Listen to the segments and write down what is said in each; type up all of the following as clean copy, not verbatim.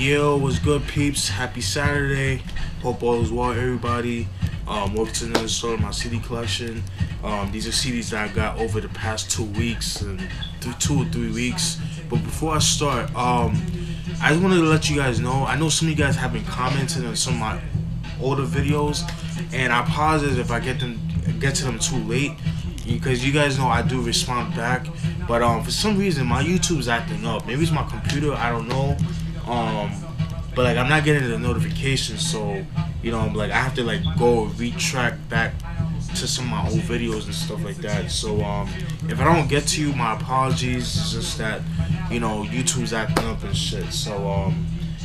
Yo, what's good, peeps? Happy Saturday. Hope all is well, everybody. Welcome to another store of my CD collection. These are CDs that I got over the past 2 weeks and 2 or 3 weeks. But before I start, I just wanted to let you guys know. I know some of you guys have been commenting on some of my older videos, and I apologize if I get to them too late, because you guys know I do respond back. But for some reason my YouTube's acting up. Maybe it's my computer, I don't know. But like I'm not getting the notifications, so like I have to like go retrack back to some of my old videos and stuff like that. So if I don't get to you, my apologies. It's just that YouTube's acting up and shit. So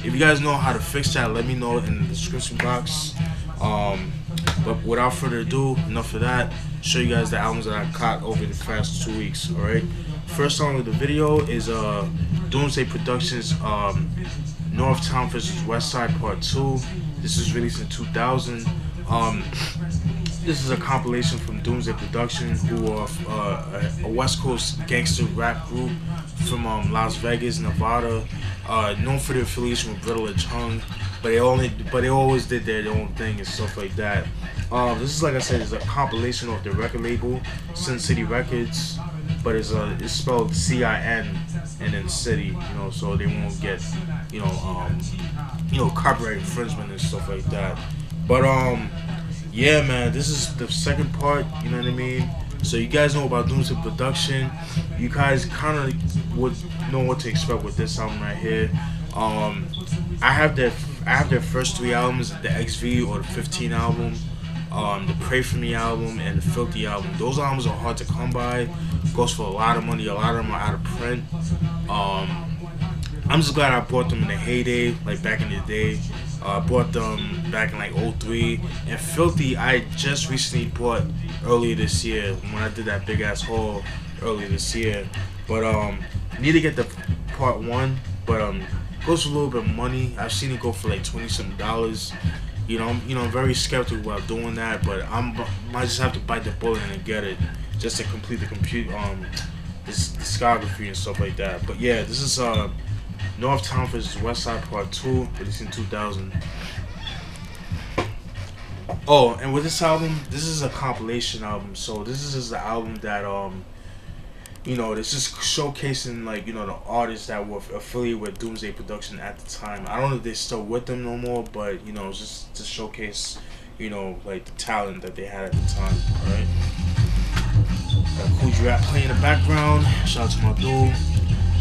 if you guys know how to fix that, let me know in the description box. But without further ado, enough of that. Show you guys the albums that I caught over the past 2 weeks. All right. First song of the video is Doomsday Productions, Northtown vs. Westside Part 2. This was released in 2000. This is a compilation from Doomsday Productions, who are a West Coast gangster rap group from Las Vegas, Nevada, known for their affiliation with Brittle Hung, but they always did their own thing and stuff like that. This is, like I said, is a compilation of their record label, Sin City Records, but it's spelled C-I-N and then City, so they won't get copyright infringement and stuff like that. But yeah, man, this is the second part, you know what I mean? So you guys know about Doomsday Production. You guys kind of would know what to expect with this album right here. I have their first 3 albums, the XV or the 15 album, the Pray For Me album, and the Filthy album. Those albums are hard to come by. Goes for a lot of money. A lot of them are out of print. I'm just glad I bought them in the heyday, like back in the day. I bought them back in like 03. And Filthy, I just recently bought earlier this year when I did that big ass haul earlier this year. But need to get the part 1, but goes for a little bit of money. I've seen it go for like $20-something. I'm very skeptical about doing that, but might just have to bite the bullet and get it just to complete the this discography and stuff like that. But yeah, this is Northtown vs. Westside Part 2, released in 2000. Oh, and with this album, this is a compilation album. So this is just the album that this is showcasing the artists that were affiliated with Doomsday Production at the time. I don't know if they're still with them no more, but it's just to showcase like the talent that they had at the time. All right. Cool rap playing in the background. Shout out to my dude.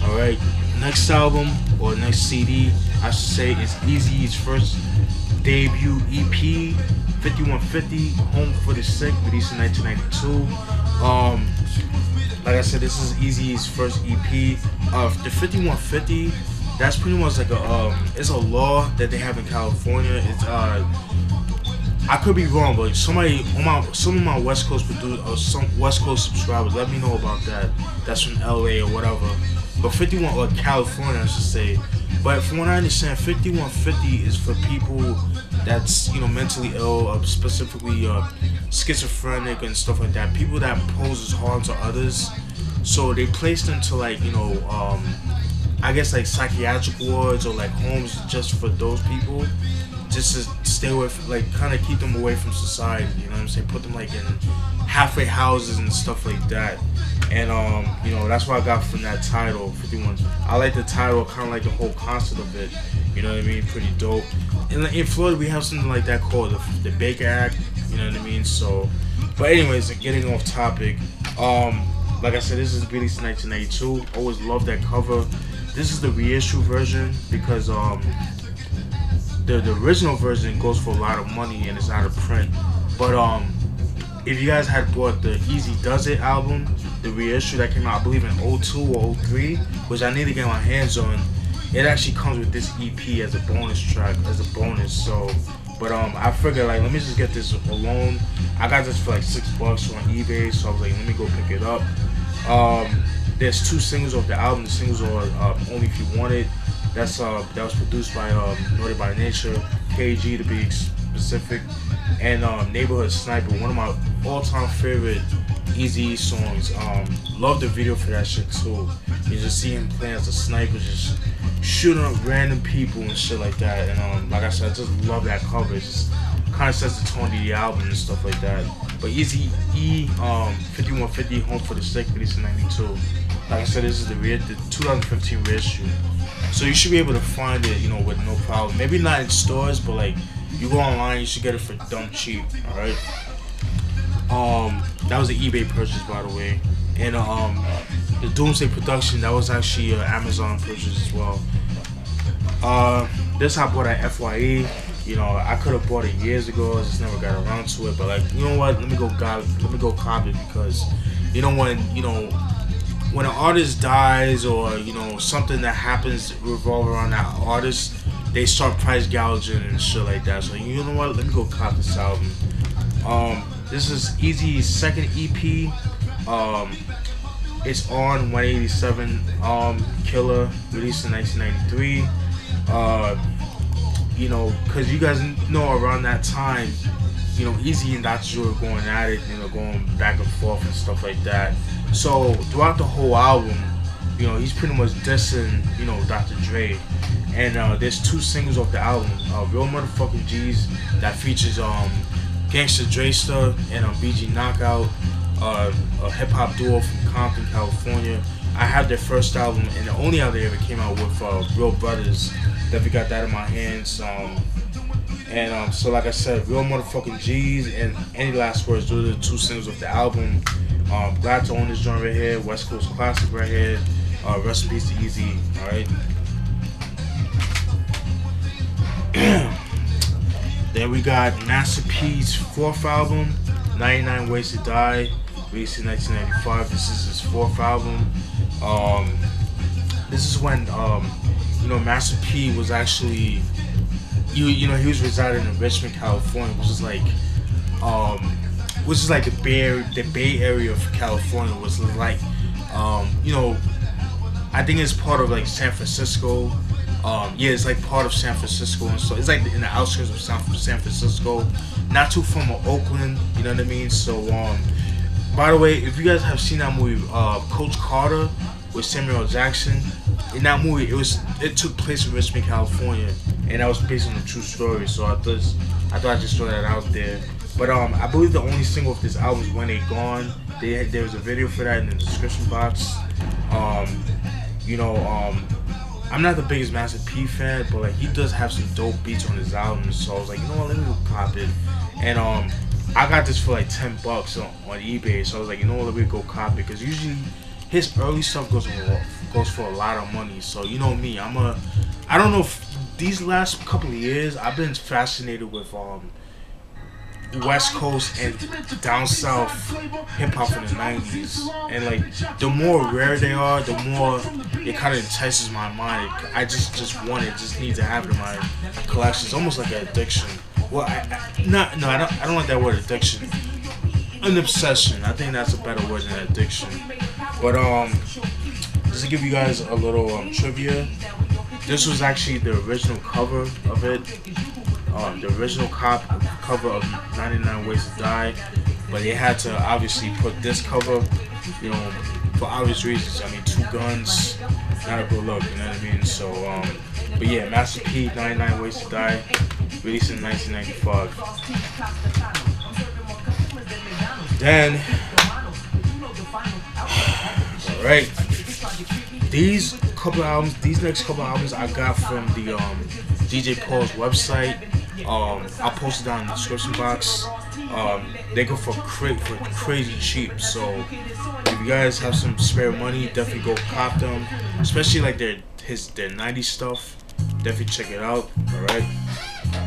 All right. Next album, or next CD, I should say, is Eazy-E's first debut EP, 5150, Home for the Sick, released in 1992. Like I said, this is Eazy-E's first EP. The 5150, that's pretty much like it's a law that they have in California. It's I could be wrong, but some of my West Coast producers or some West Coast subscribers, let me know about that. That's from LA or whatever. But 51, or California, I should say. But from what I understand, 5150 is for people that's mentally ill, specifically schizophrenic and stuff like that. People that poses harm to others. So they placed them to I guess like psychiatric wards or like homes just for those people, just to stay with, kind of keep them away from society. You know what I'm saying? Put them in halfway houses and stuff like that. And that's what I got from that title, 51. I like the title, kind of like the whole concept of it. You know what I mean? Pretty dope. And in Florida, we have something like that called the Baker Act. You know what I mean? So, but anyways, getting off topic. Like I said, this is released in 1992. Always loved that cover. This is the reissue version because the original version goes for a lot of money and it's out of print. But if you guys had bought the Eazy Does It album, the reissue that came out, I believe in 02 or 03, which I need to get my hands on, it actually comes with this EP as a bonus track, as a bonus. So, but I figured let me just get this alone. I got this for like $6 on eBay, so I was like, let me go pick it up. There's 2 singles of the album. The singles are Only If You Want It. That was produced by Naughty by Nature, KG to be specific, and Neighborhood Sniper, one of my all-time favorite Eazy-E songs. Love the video for that shit too. You just see him playing as a sniper, just shooting up random people and shit like that. And like I said, I just love that cover. It just kind of sets the tone of the album and stuff like that. But Eazy-E, 5150, Home for the Sick, released in '92. Like I said, this is the 2015 reissue. So you should be able to find it, you know, with no problem. Maybe not in stores, but like you go online, you should get it for dumb cheap. All right. That was an eBay purchase, by the way. And the Doomsday production, that was actually an Amazon purchase as well. This I bought at FYE. You know, I could have bought it years ago. I just never got around to it. But like, you know what? Let me go cop it, because you know when an artist dies, or you know something that happens revolve around that artist, they start price gouging and shit like that. So you know what? Let me go cop this album. This is Eazy's second EP. It's on 187. Killa, released in 1993. You know, cause you guys know around that time, you know, Eazy and Dr. Dre were going at it, you know, going back and forth and stuff like that. So throughout the whole album, you know, he's pretty much dissing, you know, Dr. Dre. And there's 2 singles off the album, Real Motherfucking G's, that features Gangsta Dre-Star and BG Knockout, a hip hop duo from Compton, California. I have their first album, and the only album they ever came out with, Real Brothers. Definitely got that in my hands. So like I said, Real Motherfucking G's and Any Last Words, those are the 2 singles of the album. Glad to own this joint right here, West Coast classic right here. Rest in peace to Eazy, alright? Then we got Master P's 4th album, 99 Ways to Die, released in 1995. This is his 4th album. This is when you know, Master P was actually, you know, he was residing in Richmond, California, which is like the Bay Area of California. Was like, you know, I think it's part of like San Francisco. Yeah, it's like part of San Francisco, and so it's like in the outskirts of San Francisco, not too far from Oakland. You know what I mean? So, by the way, if you guys have seen that movie, Coach Carter with Samuel L. Jackson, in that movie, it took place in Richmond, California, and that was based on a true story. So I thought I'd just throw that out there. But I believe the only single of this album is When They Gone. There was a video for that in the description box. You know, I'm not the biggest Master P fan, but like he does have some dope beats on his albums. So I was like, you know what, let me go cop it. And I got this for like $10 on eBay. So I was like, you know what, let me go cop it, because usually his early stuff goes for a lot of money. So you know me, I don't know if these last couple of years I've been fascinated with West Coast and down south hip hop in the 90s, and like the more rare they are, the more it kind of entices my mind. I just need to have it in my collection. It's almost like an addiction. Well, I don't like that word addiction. An obsession. I think that's a better word than addiction. But just to give you guys a little trivia, this was actually the original cover of it. The original cover of 99 Ways to Die, but they had to obviously put this cover, you know, for obvious reasons. I mean, 2 guns, not a good look, you know what I mean? So, but yeah, Master P, 99 Ways to Die, released in 1995. Then, alright, these next couple albums I got from the DJ Paul's website. I'll post it down in the description box. They go for crazy cheap. So if you guys have some spare money, definitely go cop them. Especially like their 90s stuff. Definitely check it out.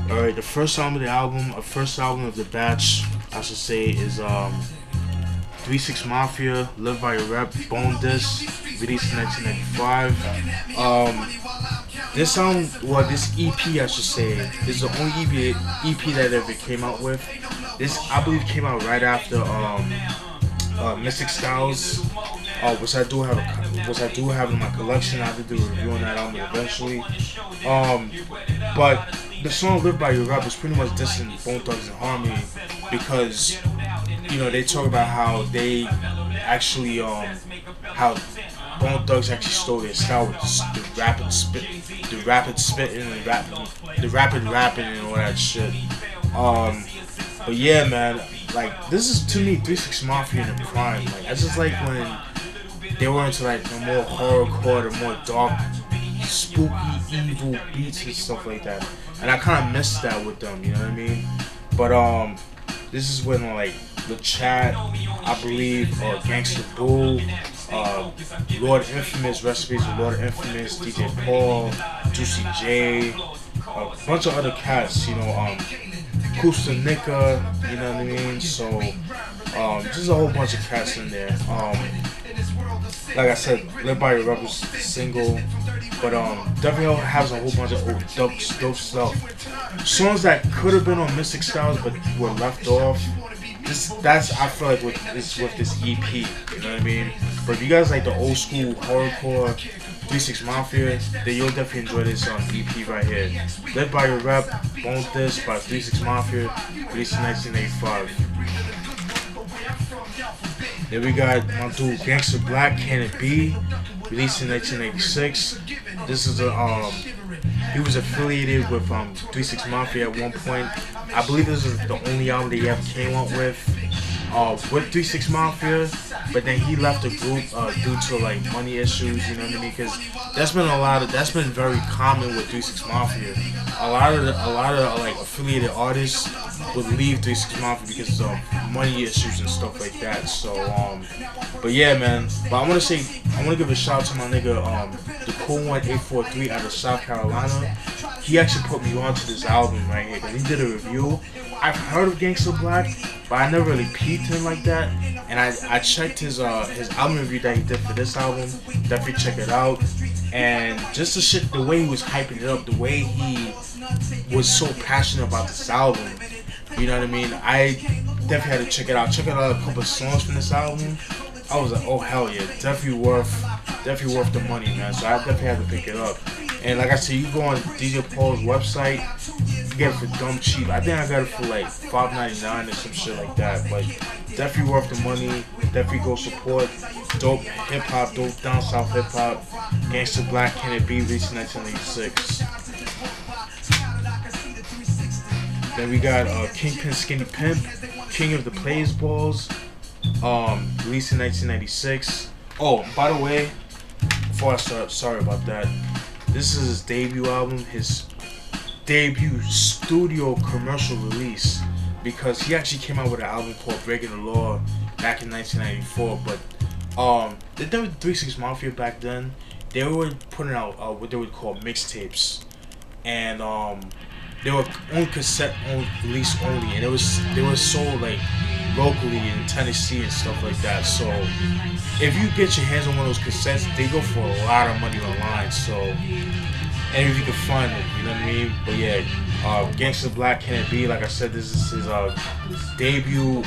Alright, the first album of the batch, I should say, is 3-6 Mafia, Live by Your Rep, Bone Disc, released in 1995. This EP, I should say, this is the only EP that ever came out with. This, I believe, came out right after Mystic Styles, which I do have in my collection. I have to do a review on that album eventually. But the song "Live by Your Rep" is pretty much dissing Bone Thugs and Harmony, because you know they talk about how they actually how Bone Thugs actually stole their style with the rapid spitting, and the rapid rapping and all that shit. But yeah, man, like this is to me 3 6 Mafia in the prime. Like I just like when they were into like the more horrorcore, the more dark, spooky, evil beats and stuff like that. And I kind of missed that with them, you know what I mean? But this is when like the Chat, I believe, or Gangsta Bull, Lord Infamous, recipes with Lord Infamous, DJ Paul, Juicy J, a bunch of other cats, you know, Kusta Nika, you know what I mean? So just a whole bunch of cats in there. Like I said, Live by Your Rebels single, but definitely has a whole bunch of old dope stuff. Songs that could have been on Mystic Styles but were left off. That's I feel like with this EP, you know what I mean? But if you guys like the old school horrorcore 3 6 Mafia, then you'll definitely enjoy this EP right here. Live by Your Rep, Bone This by 3 6 Mafia, released in 1985. Then we got my dude Gangsta Blac Can It Be, released in 1986. This is he was affiliated with 3 6 Mafia at one point. I believe this is the only album that he ever came up with 3 6 Mafia, but then he left the group due to like money issues, you know what I mean? Because that's been very common with 3 6 Mafia. A lot of like affiliated artists would leave 3 6 Mafia because of money issues and stuff like that. So but yeah, man. But I want to give a shout out to my nigga the Cool One 843 out of South Carolina. He actually put me onto this album right here because he did a review. I've heard of Gangsta Blac, but I never really peeped him like that. And I checked his album review that he did for this album. Definitely check it out. And just the way he was hyping it up, the way he was so passionate about this album, you know what I mean? I definitely had to check it out. Check out a couple of songs from this album. I was like, oh hell yeah, definitely worth the money, man. So I definitely had to pick it up. And like I said, you go on DJ Paul's website, you get it for dumb cheap. I think I got it for like $5.99 or some shit like that. But definitely worth the money. Definitely go support dope hip hop, dope down south hip hop. Gangsta Blac Can It Be, released in 1986. Then we got Kingpin Skinny Pimp, King of the Playaz Balls, released in 1996. Oh, by the way, before I start, sorry about that. This is his debut album, his debut studio commercial release, because he actually came out with an album called Breaking the Law back in 1994. But they did with 3 6 Mafia back then. They were putting out what they would call mixtapes, and they were on cassette release only, and they were sold like locally in Tennessee and stuff like that. So if you get your hands on one of those cassettes, they go for a lot of money online. So, and if you can find it, you know what I mean? But yeah, Gangsta Blac Can It Be, like I said, this is his debut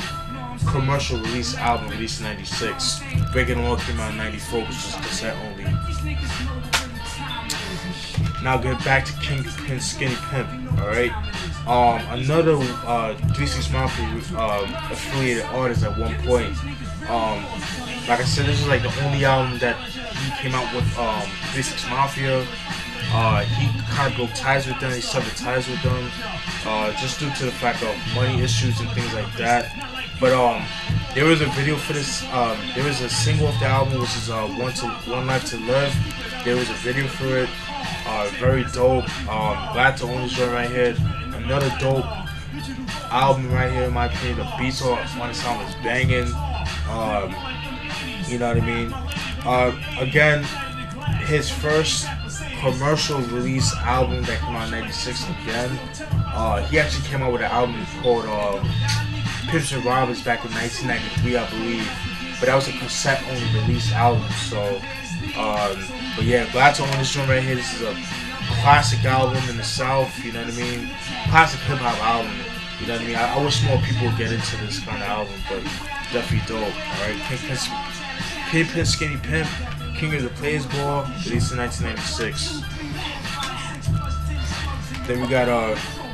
commercial release album, released in 96. Breaking the Law came out in 94, which is cassette only. Now get back to Kingpin Skinny Pimp, alright? Another 3 6 Mafia affiliated artist at one point. Like I said, this is like the only album that he came out with 3 6 Mafia. He kind of broke ties with them, he severed ties with them, just due to the fact of money issues and things like that. But there was a video for this, there was a single of the album, which is One Life to Live. There was a video for it. Very dope. Glad to own this joint right here. Another dope album right here, in my opinion. The beats on the song is banging. You know what I mean? Again, his first commercial release album that came out in 96 again. He actually came out with an album called Pimps and Robbers back in 1993, I believe. But that was a cassette only release album. So but yeah, glad to own this joint right here. This is a classic album in the South, you know what I mean? Classic hip hop album, you know what I mean? I wish more people would get into this kind of album, but definitely dope, alright? Kingpin Skinny Pimp, King of the Playaz Ball, released in 1996. Then we got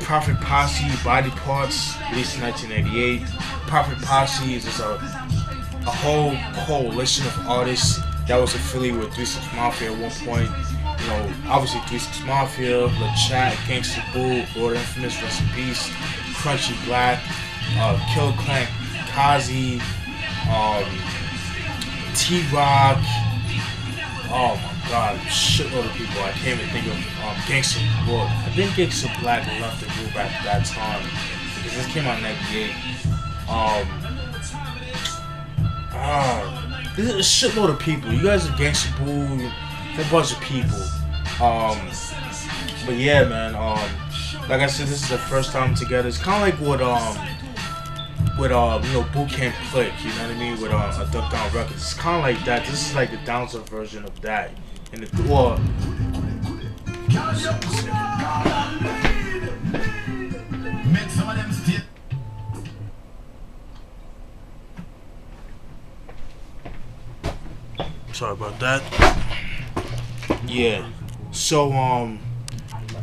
Prophet Posse, Body Parts, released in 1988. Prophet Posse is just a whole coalition of artists that was affiliated with 3 6 Mafia at one point. You know, obviously 3 6 Mafia, LeChat, Gangsta Boo, Lord Infamous, Rest in Peace, Crunchy Black, Killa Clan, Kaze, T-Rock. Oh my god, shitload of people. I can't even think of Gangsta. Well, I think Gangsta Black left the group at that time because this came out in '98. This is a shitload of people. You guys are Gangsta Boo, a bunch of people. But yeah, man. Like I said, this is the first time together. It's kind of like what you know, Boot Camp Click, you know what I mean, with a Duck Down Records. It's kind of like that. This is like the down-to version of that. And the sorry about that. Yeah. So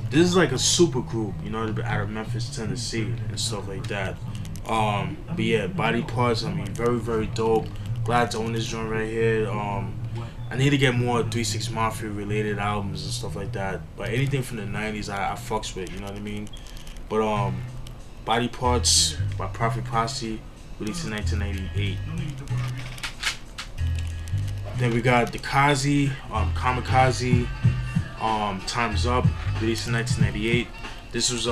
this is like a super group, you know, out of Memphis, Tennessee, and stuff like that. But yeah, Body Parts, I mean, very, very dope. Glad to own this joint right here. I need to get more 3 6 Mafia related albums and stuff like that. But anything from the 90s, I fucks with, you know what I mean? But Body Parts by Prophet Posse, released in 1998. Then we got the Kaze, Kamakazie, Time's Up, released in 1998. This was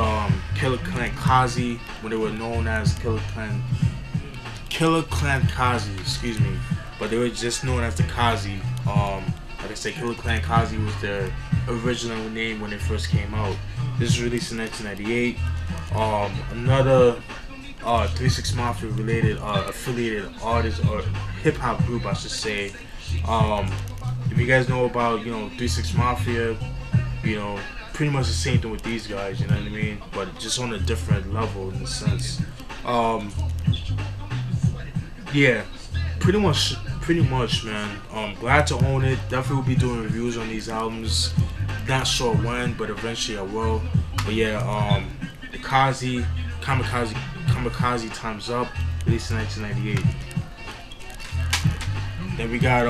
Killa Clan Kaze, when they were known as Killa Clan Kaze, excuse me, but they were just known as the Kaze. Like I said, Killa Clan Kaze was their original name when they first came out. This was released in 1998. Another 3 6 Mafia related affiliated artist or hip hop group, I should say. If you guys know about, you know, 3 6 Mafia, you know, pretty much the same thing with these guys, you know what I mean? But just on a different level in a sense. Yeah, pretty much, man. Glad to own it. Definitely will be doing reviews on these albums. Not sure when, but eventually I will. But yeah, the Kamakazie Time's Up, released in 1998. Then we got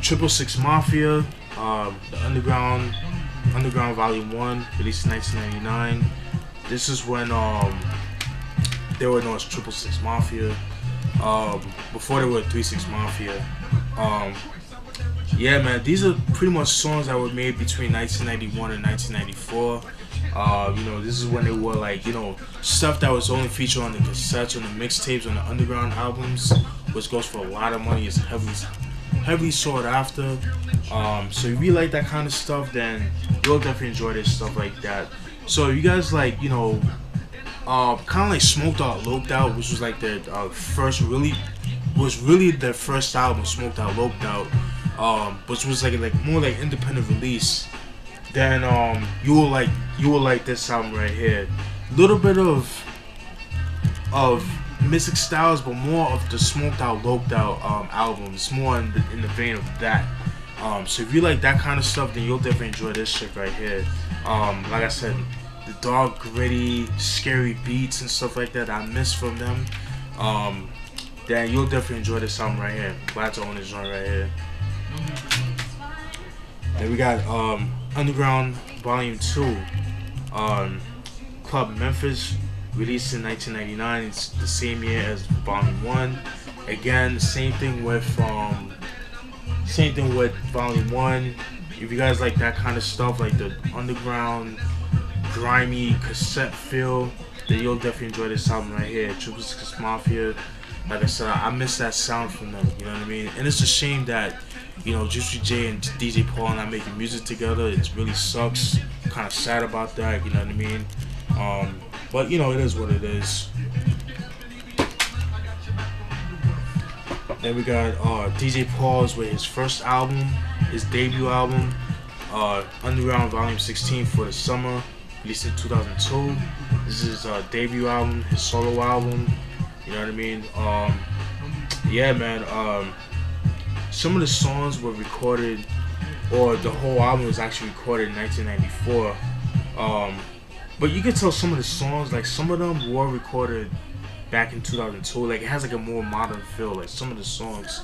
666 Mafia, the Underground Volume 1, released in 1999. This is when they were known as 666 Mafia. Before they were 3 6 Mafia. Yeah, man, these are pretty much songs that were made between 1991 and 1994. You know, this is when they were like, you know, stuff that was only featured on the cassettes, on the mixtapes, on the underground albums, which goes for a lot of money. It's heavily sought after. So if you like that kind of stuff, then you'll definitely enjoy this stuff like that. So you guys like, you know, kind of like Smoked Out, Loped Out, which was like their really their first album, Smoked Out, Loped Out, which was like more like independent release. Then you will like this album right here. Little bit of Mystic Styles, but more of the Smoked Out, Loped Out albums, more in the vein of that. So if you like that kind of stuff, then you'll definitely enjoy this shit right here. Like I said, the dark, gritty, scary beats and stuff like that I miss from them. Then you'll definitely enjoy this album right here. Glad to own this joint right here. Then we got Underground Volume 2, Club Memphis, released in 1999. It's the same year as Volume 1. Again, same thing with Volume 1. If you guys like that kind of stuff, like the underground, grimy cassette feel, then you'll definitely enjoy this album right here, 666 Mafia. Like I said, I miss that sound from them, you know what I mean? And it's a shame that, you know, Juicy J and DJ Paul are not making music together. It really sucks. I'm kind of sad about that, you know what I mean? But, you know, it is what it is. Then we got DJ Paul's with his first album, his debut album, Underground Volume 16 for the Summa, released in 2002. This is his debut album, his solo album. You know what I mean? Yeah, man. Some of the songs were recorded, or the whole album was actually recorded in 1994. But you can tell some of the songs, like some of them were recorded back in 2002. Like it has like a more modern feel, like some of the songs.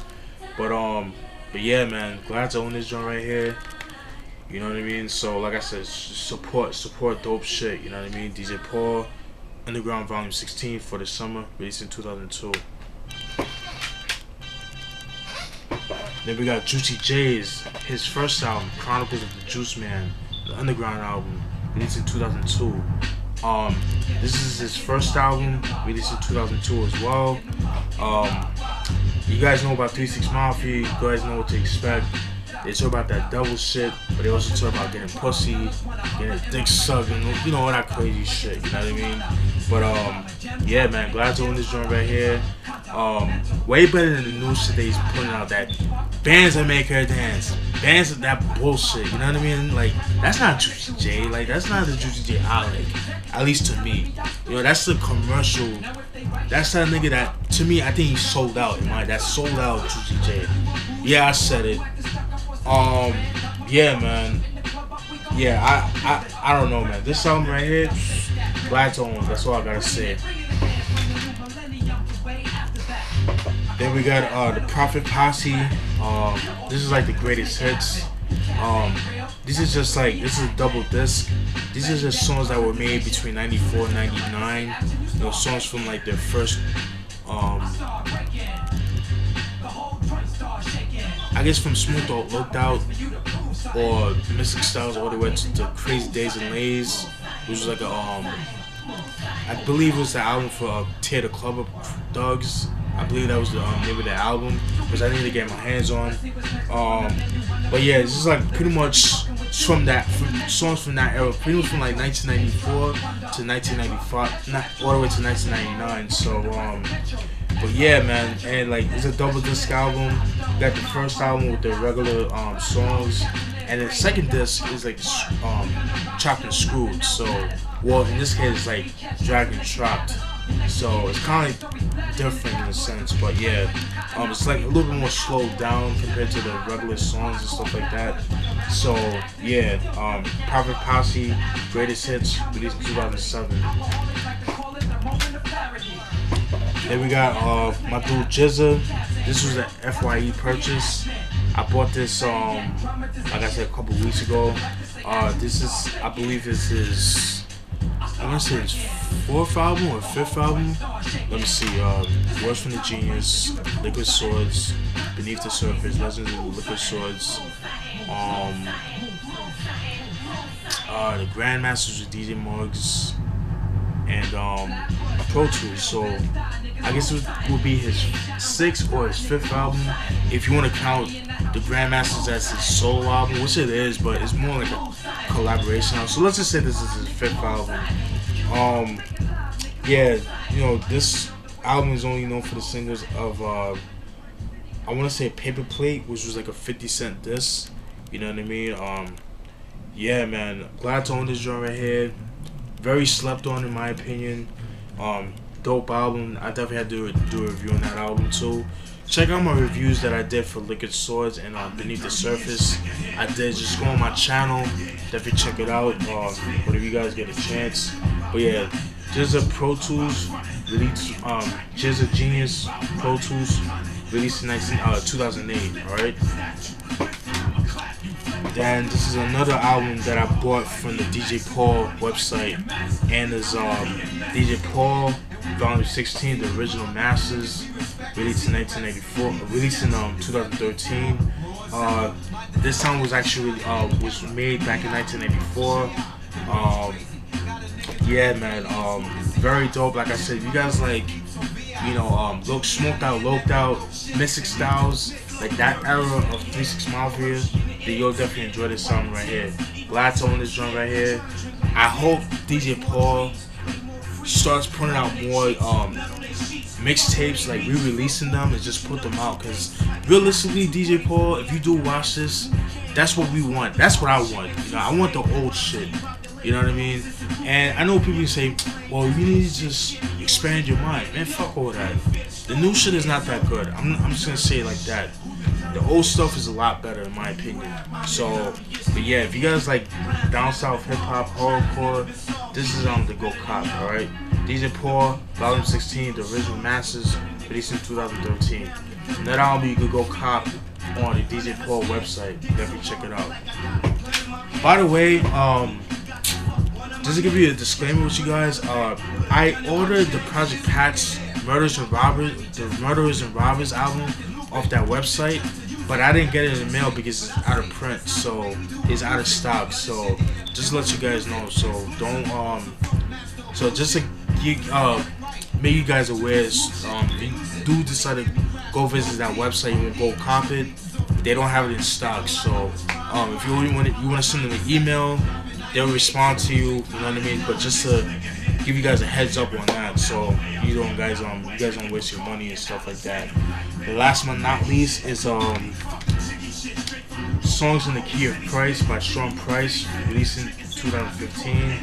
But But yeah, man, glad to own this joint right here. You know what I mean? So like I said, support dope shit. You know what I mean? DJ Paul, Underground Volume 16 for the summer, released in 2002. Then we got Juicy J's, his first album, Chronicles of the Juice Man, the Underground album, released in 2002. This is his first album, released in 2002 as well. You guys know about 3 6 Mafia, you guys know what to expect. They talk about that double shit, but they also talk about getting pussy, getting dick sucking, you know, all that crazy shit, you know what I mean? But yeah, man, glad to own this joint right here. Way better than the new shit that he's putting out, that bands that make her dance, bands that bullshit, you know what I mean? Like, that's not Juicy J, like, that's not the Juicy J I like, at least to me. You know, that's the commercial, that's that nigga that, to me, I think he's sold out in my, that sold out Juicy J. Yeah, I said it. Yeah, man. Yeah, I don't know, man. This album right here, glad to own. That's all I gotta say. Then we got the Prophet Posse. This is like the greatest hits. This is just like, this is a double disc. These are just songs that were made between 94 and 99. You know, songs from like their first I guess from Smooth Out, Looked Out, or Mystic Styles, all the way to Crazy Days and Lays, which was like a I believe it was the album for Tear the Club Up Dogs. I believe that was the name of the album, which I need to get my hands on. But yeah, this is like pretty much from that, songs from that era, pretty much from like 1994 to 1995, not all the way to 1999. So but yeah, man, and like it's a double disc album. You got the first album with the regular songs, and the second disc is like chopped and screwed. So, well, in this case, it's like dragged and chopped. So it's kind of different in a sense, but yeah, it's like a little bit more slowed down compared to the regular songs and stuff like that. So yeah, Prophet Posse, greatest hits, released in 2007. Then we got my dude Jizza. This was an FYE purchase. I bought this like I said, a couple weeks ago. This is, I believe this is, I want to say his 4th album or 5th album. Let me see. Words from the Genius, Liquid Swords, Beneath the Surface, Legends of Liquid Swords. The Grandmasters with DJ Muggs, and Pro Tools. So I guess it would be his 6th or his 5th album, if you want to count the Grandmasters as his solo album, which it is, but it's more like a collaboration album. So let's just say this is his 5th album. Yeah, you know, this album is only known for the singles of I want to say Paper Plate, which was like a 50-cent disc. You know what I mean? Yeah, man, glad to own this joint right here. Very slept on in my opinion. Dope album. I definitely had to do a review on that album too. Check out my reviews that I did for Liquid Swords and Beneath the Surface. I did, just go on my channel, definitely check it out, whenever you guys get a chance. But yeah, Jizza Pro Tools released, Jizza Genius Pro Tools released in 2008. All right. Then this is another album that I bought from the DJ Paul website, and is DJ Paul Volume 16, the original masters, released in 1984, released in 2013. This song was actually was made back in 1984. Yeah, man, very dope. Like I said, you guys like, you know, look, Smoked Out, Loped Out, Mystic Styles, like that era of 3 6 Mafia, then you'll definitely enjoy this song right here. Glad to own this joint right here. I hope DJ Paul starts putting out more mixtapes, like re-releasing them and just put them out, because realistically, DJ Paul, if you do watch this, that's what we want. That's what I want. You know, I want the old shit. You know what I mean? And I know people say, well, you need to just expand your mind. Man, fuck all that. The new shit is not that good. I'm just gonna say it like that. The old stuff is a lot better in my opinion. So, but yeah, if you guys like down south hip hop, horrorcore, this is the go cop, alright? DJ Paul, Volume 16, the original masters, released in 2013. From that album, you could go cop on the DJ Paul website. Definitely check it out. By the way, just to give you a disclaimer with you guys, I ordered the Project Pat's Murderers and Robbers album off that website, but I didn't get it in the mail because it's out of print, so it's out of stock. So just to let you guys know. So don't so just to make you guys aware, if you do decide to go visit that website, you will go cop it. They don't have it in stock. So if you really want to send them an email, they'll respond to you. You know what I mean? But just to give you guys a heads up on that, so you guys don't waste your money and stuff like that. The last but not least is Songs in the Key of Price by Strong Price, released in 2015.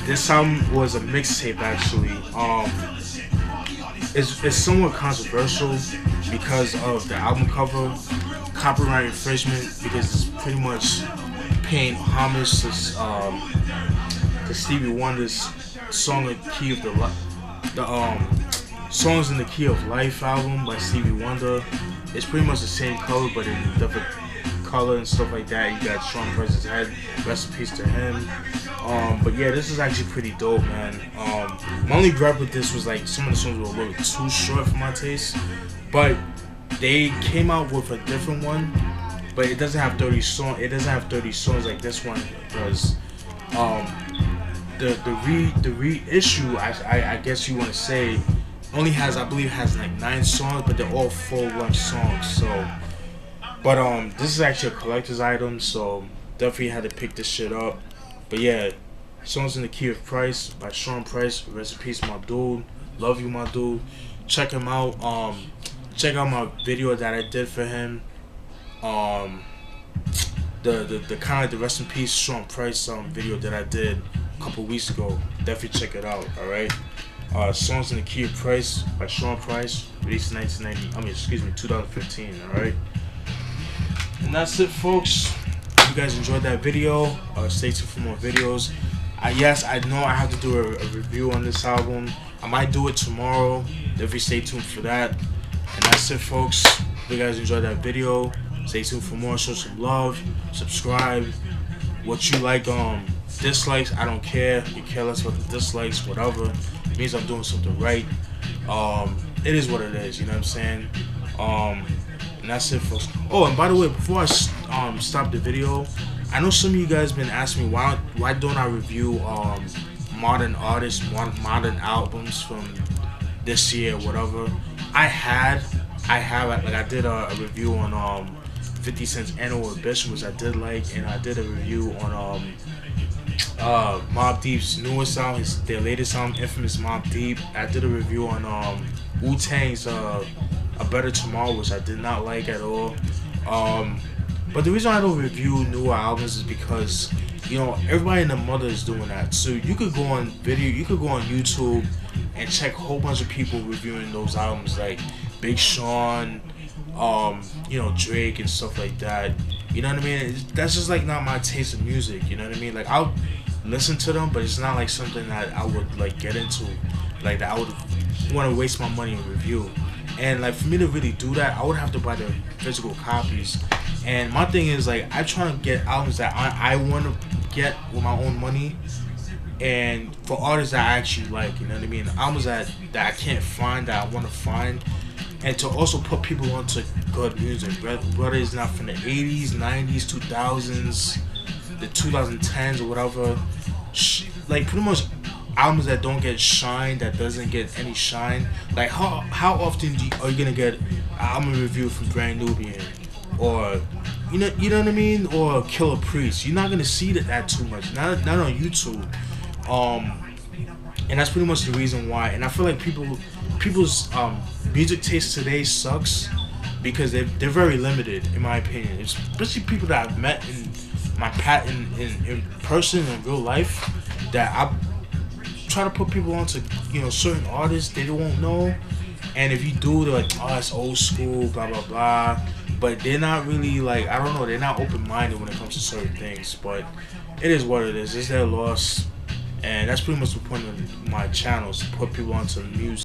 This album was a mixtape actually. It's somewhat controversial because of the album cover, copyright infringement, because it's pretty much paying homage to Stevie Wonder's Songs in the Key of Life album by Stevie Wonder. It's pretty much the same color, but in a different color and stuff like that. You got Strong Price's head. Rest in peace to him. But yeah, this is actually pretty dope, man. My only gripe with this was like some of the songs were a little too short for my taste, but they came out with a different one. But it doesn't have 30 songs. It doesn't have 30 songs like this one does. The reissue, I guess you want to say, only has, I believe, has like 9 songs, but they're all full-length songs. So, but this is actually a collector's item, so definitely had to pick this shit up. But yeah, Songs in the Key of Price by Strong Price. Rest in peace, my dude. Love you, my dude. Check him out. Check out my video that I did for him. The kind of the Rest in Peace Strong Price video that I did a couple weeks ago. Definitely check it out. All right. Songs in the Key of Price by Strong Price, released in 2015. All right. And that's it, folks. If you guys enjoyed that video, stay tuned for more videos. Yes, I know I have to do a review on this album. I might do it tomorrow. Definitely stay tuned for that. And that's it, folks. If you guys enjoyed that video, stay tuned for more. Show some love. Subscribe. What you like, dislikes, I don't care. You care less about the dislikes, whatever. It means I'm doing something right. It is what it is, you know what I'm saying? And that's it, folks. Oh, and by the way, before I stop the video, I know some of you guys been asking me why don't I review modern artists, modern albums from this year, whatever. I did a review on 50 Cent's Annual Ambition, which I did like, and I did a review on Mobb Deep's newest album, their latest album, Infamous Mobb Deep. I did a review on Wu-Tang's A Better Tomorrow, which I did not like at all. But the reason I don't review newer albums is because, you know, everybody and their mother is doing that. So you could go on YouTube and check a whole bunch of people reviewing those albums, like Big Sean, you know, Drake and stuff like that. You know what I mean? That's just like not my taste of music. You know what I mean? Like, I'll listen to them, but it's not like something that I would like get into, like that I would want to waste my money and review. And like for me to really do that, I would have to buy the physical copies. And my thing is, like, I try to get albums that I want to get with my own money, and for artists that I actually like. You know what I mean? Albums that I can't find, that I want to find. And to also put people onto good music, whether it's not from the 80s, 90s, 2000s, the 2010s or whatever. Like pretty much albums that don't get shine, that doesn't get any shine. Like how often are you gonna get an album review from Brand Nubian, or you know what I mean, or Killer Priest? You're not gonna see that too much, not on YouTube. And that's pretty much the reason why. And I feel like people's music taste today sucks because they're very limited, in my opinion. Especially people that I've met in person in real life, that I try to put people onto, you know, certain artists they won't know. And if you do, they're like, oh, it's old school, blah blah blah. But they're not really, like, I don't know, they're not open-minded when it comes to certain things. But it is what it is. It's their loss. And that's pretty much the point of my channel, is to put people onto music.